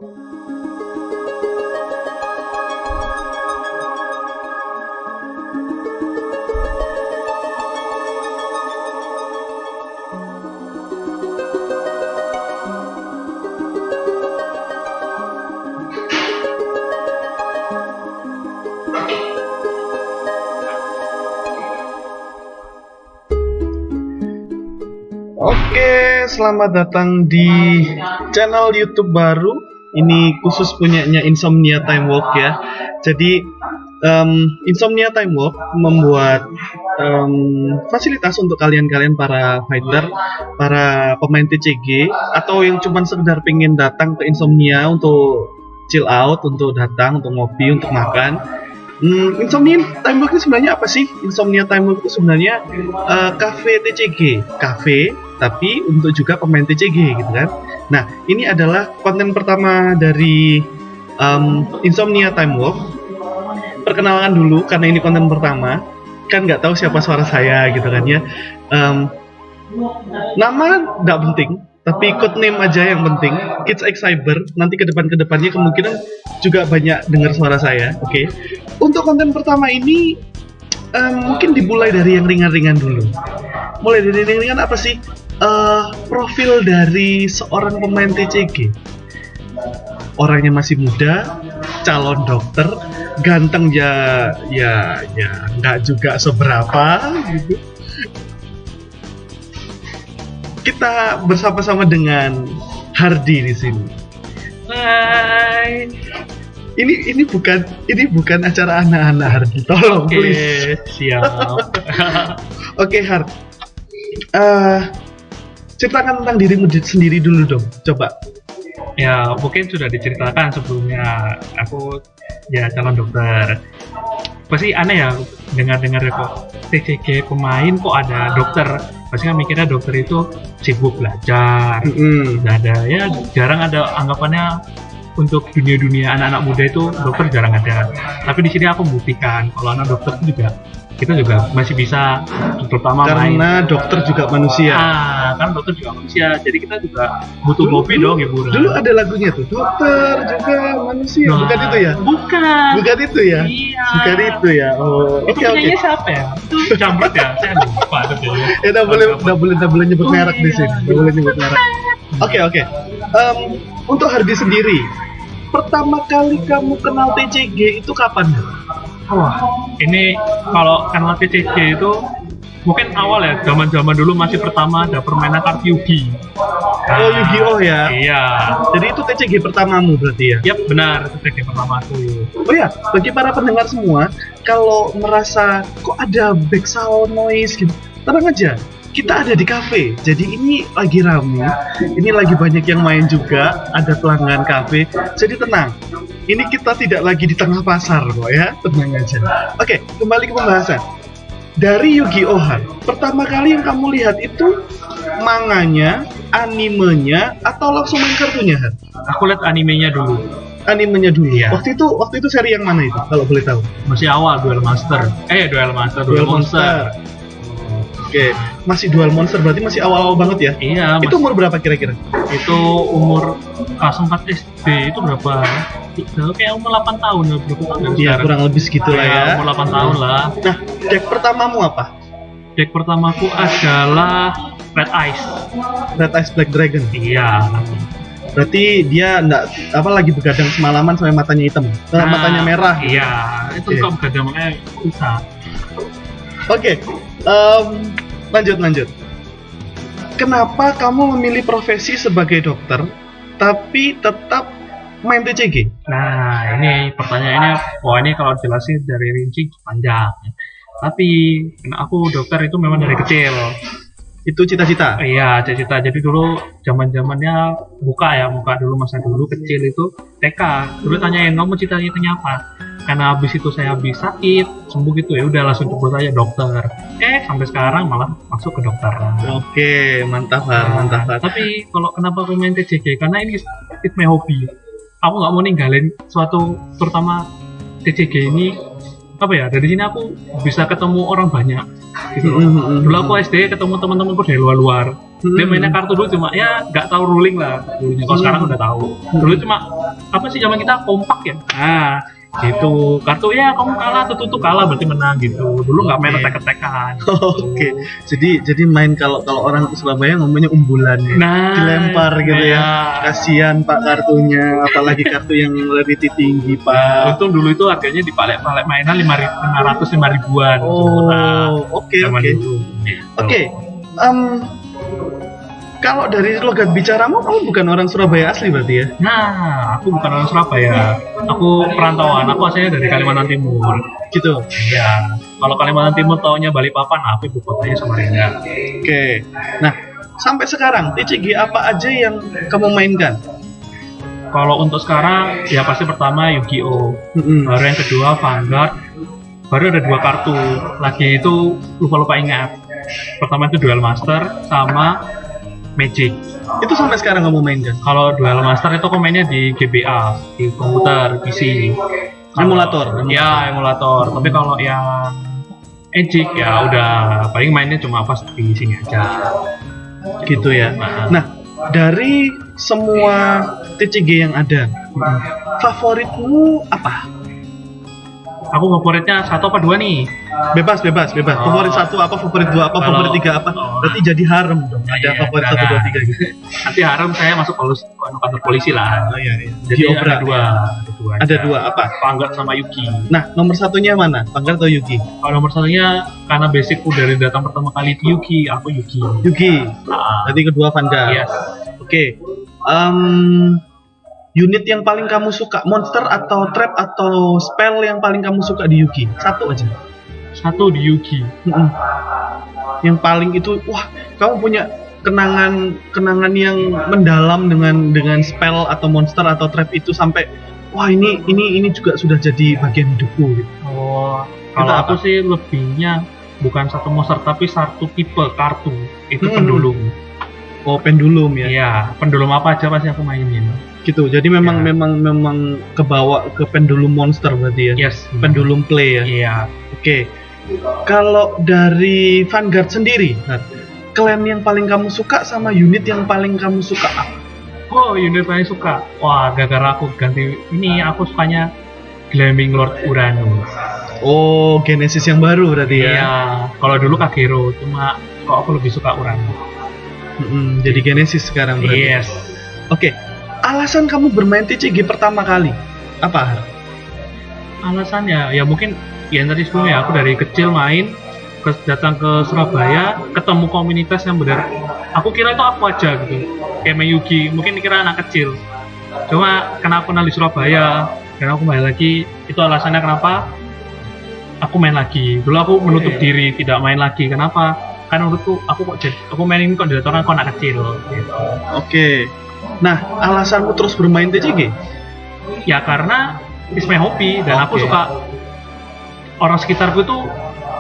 Oke, selamat datang di channel YouTube baru. Ini khusus punyanya Insomnia Time Walk ya. Jadi Insomnia Time Walk membuat fasilitas untuk kalian-kalian para fighter, para pemain TCG, atau yang cuma sekedar pengen datang ke Insomnia untuk chill out, untuk datang, untuk ngopi, untuk makan. Insomnia Time Walk itu sebenarnya apa sih? Insomnia Time Walk itu sebenarnya cafe TCG, cafe tapi untuk juga pemain TCG gitu kan. Nah, ini adalah konten pertama dari Insomnia Time Walk. Perkenalan dulu karena ini konten pertama, kan nggak tahu siapa suara saya gitu kan ya. Nama nggak penting, tapi code name aja yang penting. Kids X Cyber. Nanti kedepannya kemungkinan juga banyak dengar suara saya. Oke. Untuk konten pertama ini mungkin dimulai dari yang ringan-ringan dulu. Mulai dari ringan-ringan apa sih? Profil dari seorang pemain TCG. Orangnya masih muda, calon dokter, ganteng ya nggak juga seberapa gitu. Kita bersama-sama dengan Hardi di sini. Hai. Ini bukan acara anak-anak, Hardi. Tolong please. Siap. Oke, Hard. Ceritakan tentang dirimu sendiri dulu dong. Coba. Ya, mungkin sudah diceritakan sebelumnya. Aku ya calon dokter. Pasti aneh ya dengar-dengar kok TCG pemain kok ada dokter. Pasti kan mikirnya dokter itu sibuk belajar. Nggak ada, ya jarang ada anggapannya untuk dunia anak-anak muda itu dokter jarang ada. Tapi di sini aku membuktikan kalau anak dokter itu juga kita juga masih bisa, terutama karena dokter juga manusia. Kan dokter juga manusia, jadi kita juga butuh hobi dong hiburan. Dulu ada lagunya tuh, dokter juga manusia. Nah, bukan itu ya? Bukan itu ya? Iya. Bukan itu ya? Oh, itu penyanyi siapa ya? Itu Jamrut ya? Saya lupa itu ya. Nggak boleh nyebut merek di sini. Nggak boleh nyebut merek. Oke. Untuk Hardi sendiri, pertama kali kamu kenal TCG itu kapan? Wah, ini kalau kenal TCG itu mungkin awal ya, zaman dulu masih pertama ada permainan kartu Yugi. Yu-Gi-Oh ya? Iya. Jadi itu TCG pertamamu berarti ya? Yap, benar, itu TCG pertamaku. Oh ya, bagi para pendengar semua, kalau merasa kok ada background noise gitu, tenang aja. Kita ada di cafe, jadi ini lagi ramai, ini lagi banyak yang main juga, ada pelanggan cafe, jadi tenang. Ini kita tidak lagi di tengah pasar kok ya, tenang aja. Oke, kembali ke pembahasan. Dari Yu-Gi-Oh! Pertama kali yang kamu lihat itu manganya, animenya, atau langsung main kartunya? Aku lihat animenya dulu. Animenya dulu ya. Waktu itu seri yang mana itu kalau boleh tahu? Masih awal Duel Monster. Duel Monster. Oke, masih Duel Monster berarti masih awal-awal banget ya? Iya. Itu umur berapa kira-kira? Itu umur kelas 4 SD itu berapa? Kayak umur 8 tahun ya, berapa tahun? Iya, kurang lebih segitu lah ya. Umur 8 tahun lah. Nah, deck pertamamu apa? Deck pertamaku adalah Red Eyes. Red Eyes Black Dragon. Iya. Berarti dia lagi begadang semalaman sampai matanya hitam, matanya merah. Iya, itu kok begadang makanya susah. Oke, lanjut. Kenapa kamu memilih profesi sebagai dokter, tapi tetap main TCG? Nah, ini pertanyaannya, ini kalau jelasin dari rinci panjang. Tapi aku dokter itu memang dari kecil. Itu cita-cita? Iya, cita-cita. Jadi dulu zamannya buka dulu masa dulu kecil itu TK. Dulu tanyain, kamu cita-citanya apa? Karena habis itu saya habis sakit, sembuh gitu ya udah langsung coba saya dokter. Sampai sekarang malah masuk ke dokter. Oke, mantap mantap. Tapi kalau kenapa aku main TCG? Karena ini it's my hobby. Aku nggak mau ninggalin suatu, terutama TCG ini dari sini aku bisa ketemu orang banyak gitu. Dulu aku SD ketemu teman-temanku dari luar Dia mainnya kartu dulu cuma ya nggak tahu ruling lah dulunya. Kalau sekarang udah tahu. Dulu cuma apa sih zaman kita kompak ya. Nah gitu kartu ya kamu kalah tuh kalah berarti menang gitu. Dulu nggak main attack-attackan. Oke. Jadi main kalau orang Surabaya ngomongnya umbulan ya. Nah, dilempar gitu ya. Kasihan Pak kartunya, apalagi kartu yang rarity tinggi Pak. Untung dulu itu harganya di palek-palek mainan 500 5 ribuan. Oke. Oke. Kalau dari logat bicaramu, kamu bukan orang Surabaya asli berarti ya? Nah, aku bukan orang Surabaya. Aku perantauan. Aku asalnya dari Kalimantan Timur. Gitu. Iya. Kalau Kalimantan Timur taunya Balikpapan, aku ibu kotanya Samarinda. Oke. Nah, sampai sekarang TCG apa aja yang kamu mainkan? Kalau untuk sekarang, ya pasti pertama Yu-Gi-Oh. Baru yang kedua Vanguard. Baru ada 2 kartu. Lagi itu lupa ingat. Pertama itu Duel Master sama Magic. Itu sampai sekarang kamu mainkan? Kalau Duel Master itu aku mainnya di GBA, di komputer, PC. Emulator? Ya, emulator. Tapi kalau yang Magic ya udah paling mainnya cuma pas di sini aja. Gitu ya. Nah, dari semua TCG yang ada, favoritmu apa? Aku favoritnya 1 apa 2 nih? Bebas. Favorit 1 apa, favorit 2 apa, favorit 3 apa? Berarti jadi harem dong. Ada favorit 1, 2, 3 gitu. Nanti harem saya masuk kantor polisi lah. Iya. Jadi Diobrak. Ada 2 apa? Vanguard sama Yugi. Nah, nomor satunya mana? Vanguard atau Yugi? Kalau nomor satunya karena basicku dari datang pertama kali di Yugi, aku Yugi. Berarti kedua Vanguard. Yes. Oke. Unit yang paling kamu suka, monster atau trap atau spell yang paling kamu suka di Yugi? Satu aja. Satu di Yugi. Yang paling itu, wah, kamu punya kenangan yang mendalam dengan spell atau monster atau trap itu sampai, wah ini juga sudah jadi bagian hidupku. Gitu. Oh, kalau aku sih lebihnya bukan satu monster tapi satu tipe kartu. Itu pendulum. Oh, pendulum ya? Iya, pendulum apa aja pasti aku mainin. Gitu. Jadi memang kebawa ke pendulum monster berarti ya. Yes. Pendulum play ya. Iya. Oke. Kalau dari Vanguard sendiri, clan yang paling kamu suka sama unit yang paling kamu suka apa? Oh, unit paling suka. Wah, gara-gara aku ganti ini aku sukanya Gleaming Lord Uranus. Oh, Genesis yang baru berarti ya. Iya. Kalau dulu Kagero, cuma kok aku lebih suka Uranus. Jadi Genesis sekarang berarti. Yes. Oke. Alasan kamu bermain TCG pertama kali apa? Alasannya ya mungkin yang tadi sebelumnya aku dari kecil main datang ke Surabaya ketemu komunitas yang benar aku kira itu aku aja gitu kayak main Yugi mungkin dikira anak kecil cuma karena aku kenal di Surabaya dan aku main lagi itu alasannya kenapa aku main lagi dulu aku menutup diri tidak main lagi kenapa karena menurutku aku main ini kok dilihat orang kok anak kecil gitu. Oke. Nah, alasanmu terus bermain TCG? Ya karena it's my hobby dan aku suka orang sekitarku itu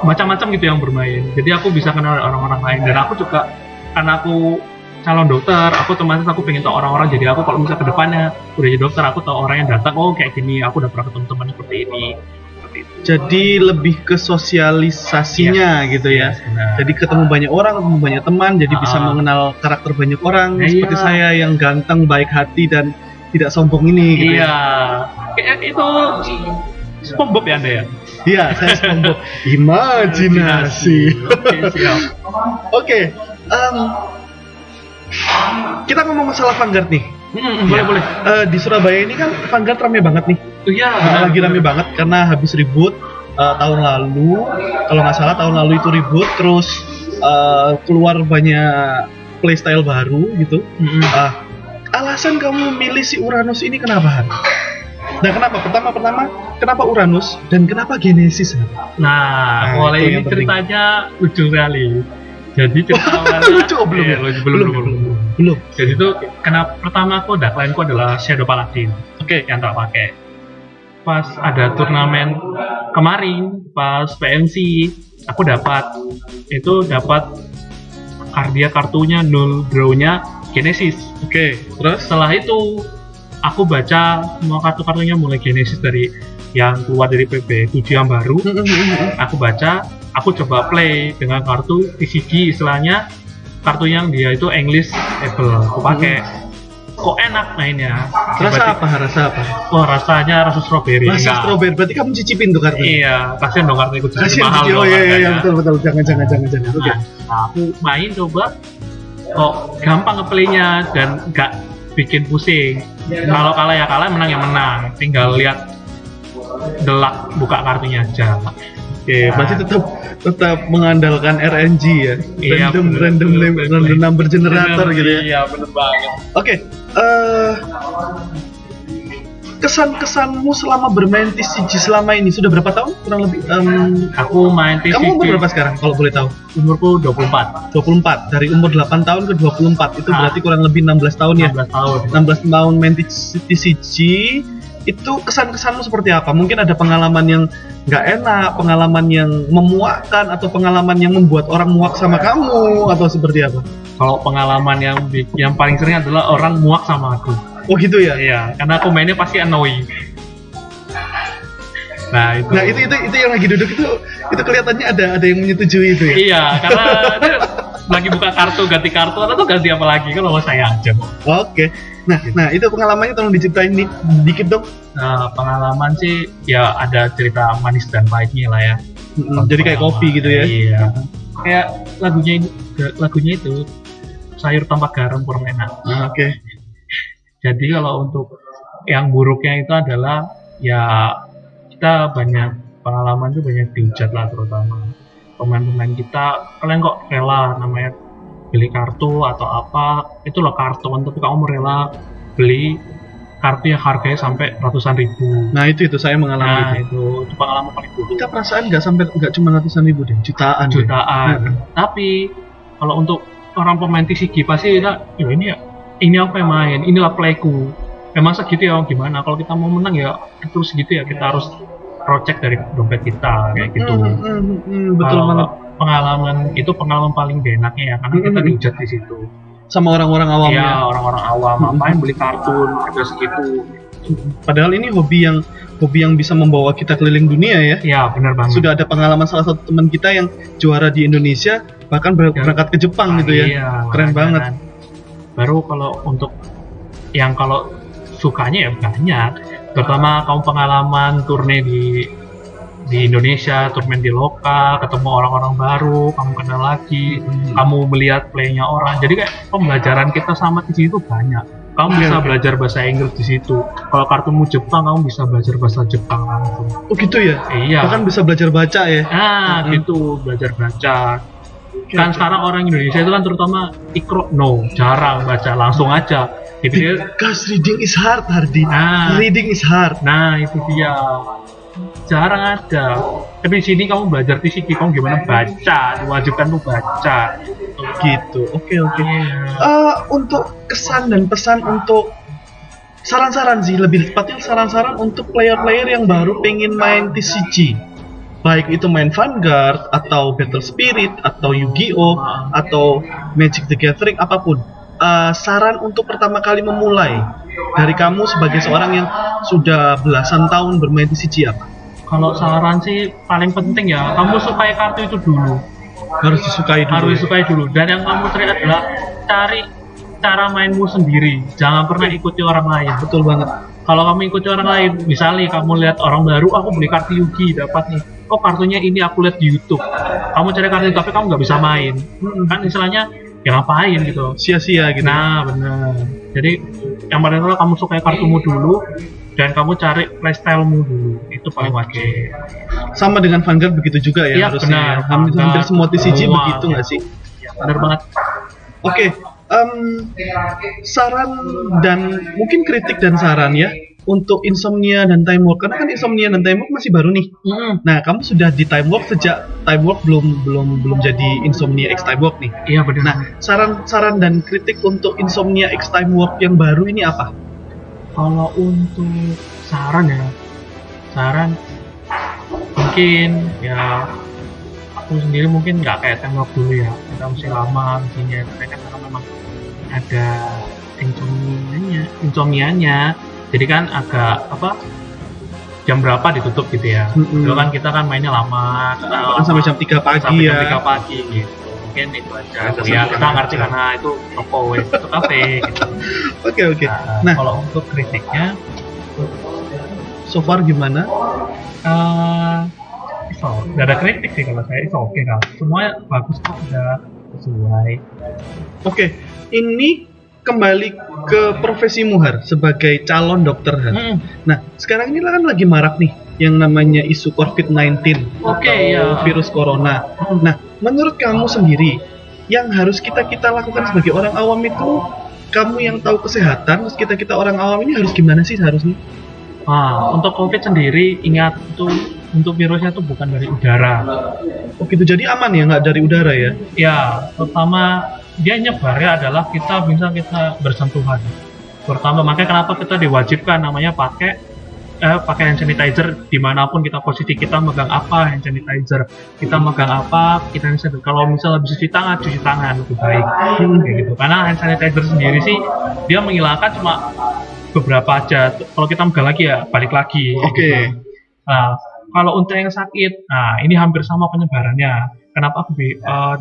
macam-macam gitu yang bermain. Jadi aku bisa kenal orang-orang lain dan aku juga karena aku calon dokter, aku otomatis aku pengen tahu orang-orang. Jadi aku kalau misalnya kedepannya udah jadi dokter, aku tahu orang yang datang oh kayak gini, aku udah pernah ketemu teman seperti ini. Jadi lebih ke sosialisasinya gitu ya. Jadi ketemu banyak orang, ketemu banyak teman, jadi bisa mengenal karakter banyak orang seperti saya yang ganteng, baik hati dan tidak sombong ini gitu. Iya. Kayak itu SpongeBob ya Anda ya? Iya, saya SpongeBob. Imajinasi. Oke, siap. Oke. Kita ngomong masalah Vanguard nih. Boleh. Di Surabaya ini kan Vanguard rame banget nih. Iya, lagi rame banget karena habis ribut tahun lalu. Kalau nggak salah tahun lalu itu ribut, terus keluar banyak playstyle baru gitu. Alasan kamu milih si Uranus ini kenapa? Nah, kenapa? Pertama, kenapa Uranus dan kenapa Genesis? Nah, mulai ini ceritanya lucu sekali. Jadi cerita awalnya belum. Jadi itu kenapa pertama aku klienku adalah Shadow Paladin. Oke, yang tak pakai. Pas ada turnamen kemarin, pas PMC, aku dapat kartunya 0 draw-nya Genesis. Oke, terus setelah itu aku baca semua kartu-kartunya mulai Genesis dari yang keluar dari PB 7 yang baru. Aku baca, aku coba play dengan kartu TCG istilahnya kartu yang dia itu English Apple. Aku pakai. Kok enak mainnya. Rasa apa? Oh, rasanya rasa strawberry. Rasa strawberry. Berarti kamu cicipin tuh kartu. Iya, kasihan dong kartu ikut mahal. Oh iya, betul. Jangan. Oke. Nah, aku main coba. Kok gampang ngeplaynya dan nggak bikin pusing. Kalau kalah ya kalah, menang ya menang. Tinggal lihat delak buka kartunya aja. Oke, berarti tetap mengandalkan RNG ya. Iya, random number generator gitu ya. Iya, benar banget. Oke, kesan-kesanmu selama bermain TCG selama ini sudah berapa tahun kurang lebih? Aku main TCG. Kamu umur berapa sekarang kalau boleh tahu? Umurku 24. 24. Dari umur 8 tahun ke 24 itu berarti kurang lebih 16 tahun ya. 16 tahun. 16 tahun main TCG. Itu kesan-kesanmu seperti apa? Mungkin ada pengalaman yang nggak enak, pengalaman yang memuakkan, atau pengalaman yang membuat orang muak sama kamu, atau seperti apa? Kalau pengalaman yang paling sering adalah orang muak sama aku. Oh gitu ya? Iya, karena aku mainnya pasti annoying. Nah itu yang lagi duduk itu kelihatannya ada yang menyetujui itu ya? Iya, karena dia lagi buka kartu, ganti kartu, atau ganti apa lagi, kan sama saya aja. Oke. Nah itu pengalamannya tolong diceritain dikit dong. Nah, pengalaman sih ya ada cerita manis dan pahitnya lah ya. Jadi kayak kopi gitu ya? Iya. Kayak lagunya itu sayur tanpa garam kurang enak. Oke. Jadi kalau untuk yang buruknya itu adalah ya kita banyak pengalaman tuh banyak dihujat lah, terutama pemain-pemain kita. Kalian kok rela namanya beli kartu atau apa, itu loh karton, tapi kamu rela beli kartu yang harganya sampai ratusan ribu. Nah itu saya mengalami itu pengalaman paling buruk. Kita perasaan nggak cuma ratusan ribu deh, jutaan. Tapi kalau untuk orang pemain TCG pasti kita, ini apa yang main, inilah playku. Emang segitu ya, gimana? Kalau kita mau menang ya terus segitu ya, kita harus project dari dompet kita kayak gitu. Betul banget. Pengalaman paling enaknya ya, karena kita dihujat di situ sama orang-orang awam. Iya, orang-orang awam ngapain beli kartun harga segitu. Padahal ini hobi yang bisa membawa kita keliling dunia ya. Iya, benar banget. Sudah ada pengalaman salah satu teman kita yang juara di Indonesia, bahkan berangkat ke Jepang gitu ya. Iya, keren banget. Kan. Baru kalau untuk yang kalau sukanya ya banyak, terutama kamu pengalaman turne di Indonesia, turnamen di lokal, ketemu orang-orang baru, kamu kenal lagi, kamu melihat playnya orang. Jadi kayak pembelajaran kita sama di situ banyak. Kamu bisa belajar bahasa Inggris di situ. Kalau kartumu Jepang, kamu bisa belajar bahasa Jepang langsung. Oh gitu ya? Iya. Bahkan bisa belajar baca ya? Gitu, belajar baca. Kan sekarang orang Indonesia itu kan terutama jarang baca, langsung aja. Because reading is hard, Hardi. Reading is hard. Nah, itu dia. Jarang ada. Tapi di sini kamu belajar TCG, kamu gimana baca, diwajibkan tuh baca. Gitu. Oke. Untuk kesan dan pesan, untuk saran-saran sih, lebih tepatnya saran-saran untuk player-player yang baru pengen main TCG. Baik itu main Vanguard atau Battle Spirit atau Yu-Gi-Oh atau Magic the Gathering, apapun. Saran untuk pertama kali memulai dari kamu sebagai seorang yang sudah belasan tahun bermain TCG apa? Kalau saran sih paling penting ya, kamu sukai kartu itu dulu. Harus disukai dulu. Dan yang kamu cari adalah cari cara mainmu sendiri. Jangan pernah ikuti orang lain. Betul banget. Kalau kamu ikuti orang lain, misalnya kamu lihat orang baru, aku beli kartu Yugi dapat nih. Oh kartunya ini aku lihat di YouTube. Kamu cari kartu tapi kamu nggak bisa main. Kan istilahnya ya ngapain gitu, sia-sia gitu. Nah benar. Jadi yang paling utama kamu sukai kartumu dulu dan kamu cari playstylemu dulu, itu paling wajib. Sama dengan Vanguard begitu juga ya, iya, harusnya. Benar. Hampir semua TCG begitu nggak sih? Ya, benar banget. Oke, saran dan mungkin kritik dan saran ya untuk Insomnia dan Time Walk, karena kan Insomnia dan Time Walk masih baru nih. Nah, kamu sudah di Time Walk sejak Time Walk belum jadi Insomnia X Time Walk nih. Iya benar. Nah, saran dan kritik untuk Insomnia X Time Walk yang baru ini apa? Kalau untuk saran mungkin ya aku sendiri mungkin nggak kayak Time Walk dulu ya, kita masih lama mungkin ya, karena memang ada insomnianya. Jadi kan agak jam berapa ditutup gitu ya. Dulu kan kita kan mainnya lama, sampai jam 3 pagi ya. Sampai jam 3 pagi gitu. mungkin itu aja. Ya kita ngerti karena itu toko itu kafe gitu. Oke. Nah, Kalau untuk kritiknya so far gimana? Nggak ada kritik sih kalau saya, itu oke kan. Semuanya bagus kok, udah sesuai. Oke, ini kembali ke profesimu Har sebagai calon dokter Har. Nah, sekarang ini kan lagi marak nih yang namanya isu COVID-19 Oke, atau ya. virus corona. Nah, menurut kamu sendiri yang harus kita lakukan sebagai orang awam itu, kamu yang tahu kesehatan, terus kita orang awam ini harus gimana sih seharusnya? Untuk COVID sendiri ingat tuh, untuk virusnya tuh bukan dari udara. Oh gitu, jadi aman ya, nggak dari udara ya? Ya, pertama dia nyebarnya adalah kita bersentuhan. Pertama, makanya kenapa kita diwajibkan namanya pakai hand sanitizer dimanapun kita posisi, kita megang apa hand sanitizer, kita megang apa kita bisa. Kalau misalnya habis cuci tangan lebih baik kayak gitu, karena hand sanitizer sendiri sih dia menghilangkan cuma beberapa aja, kalau kita megang lagi ya balik lagi. Oke. Gitu. Nah, kalau untuk yang sakit, nah ini hampir sama penyebarannya. Kenapa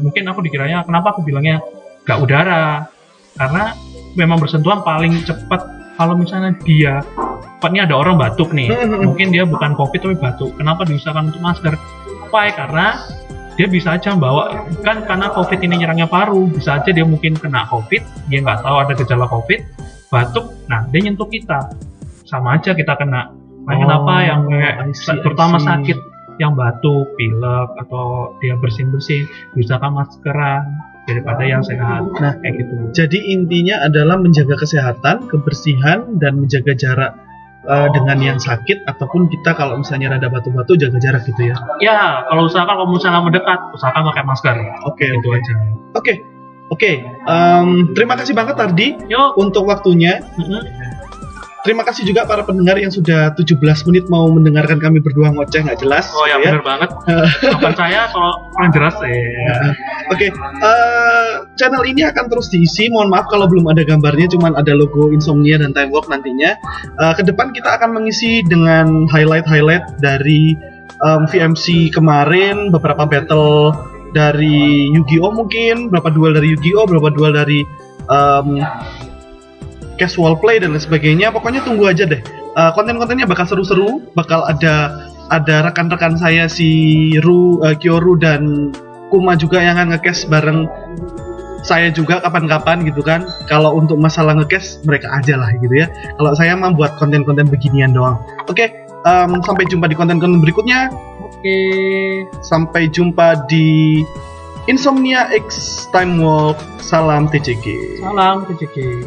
mungkin aku dikiranya kenapa aku bilangnya gak udara, karena memang bersentuhan paling cepat. Kalau misalnya ini ada orang batuk nih, mungkin dia bukan COVID tapi batuk. Kenapa diusahakan untuk masker? Why? Karena dia bisa aja bawa, kan karena COVID ini nyerangnya paru, bisa aja dia mungkin kena COVID, dia nggak tahu ada gejala COVID, batuk, nah dia nyentuh kita, sama aja kita kena. Nah, kenapa yang terutama sakit, yang batuk, pilek, atau dia bersin-bersin, diusahakan maskeran daripada yang sehat. Nah, kayak gitu. Jadi intinya adalah menjaga kesehatan, kebersihan, dan menjaga jarak dengan yang sakit, ataupun kita kalau misalnya rada batu-batu jaga jarak gitu ya. Ya, kalau misalnya mendekat, usahakan pakai masker. Oke, Itu aja. Oke. Terima kasih banget Ardi Yuk. untuk waktunya. Terima kasih juga para pendengar yang sudah 17 menit mau mendengarkan kami berdua ngoceh nggak jelas. Oh ya, gitu benar banget. Kapan saya kalau kurang jelas ya. Oke, channel ini akan terus diisi. Mohon maaf kalau belum ada gambarnya, cuman ada logo Insomnia dan Time Walk nantinya. Kedepan kita akan mengisi dengan highlight dari VMC kemarin, beberapa battle dari Yu-Gi-Oh mungkin, beberapa duel dari Yu-Gi-Oh, beberapa duel dari casual play dan lain sebagainya. Pokoknya tunggu aja deh. Konten-kontennya bakal seru-seru, bakal ada rekan-rekan saya si Kyoru dan Kuma juga yang akan nge-cast bareng saya juga kapan-kapan gitu kan. Kalau untuk masalah nge-cast mereka aja lah gitu ya. Kalau saya mah buat konten-konten beginian doang. Oke, sampai jumpa di konten-konten berikutnya. Oke. Sampai jumpa di Insomnia X Time Walk. Salam TCG. Salam TCG.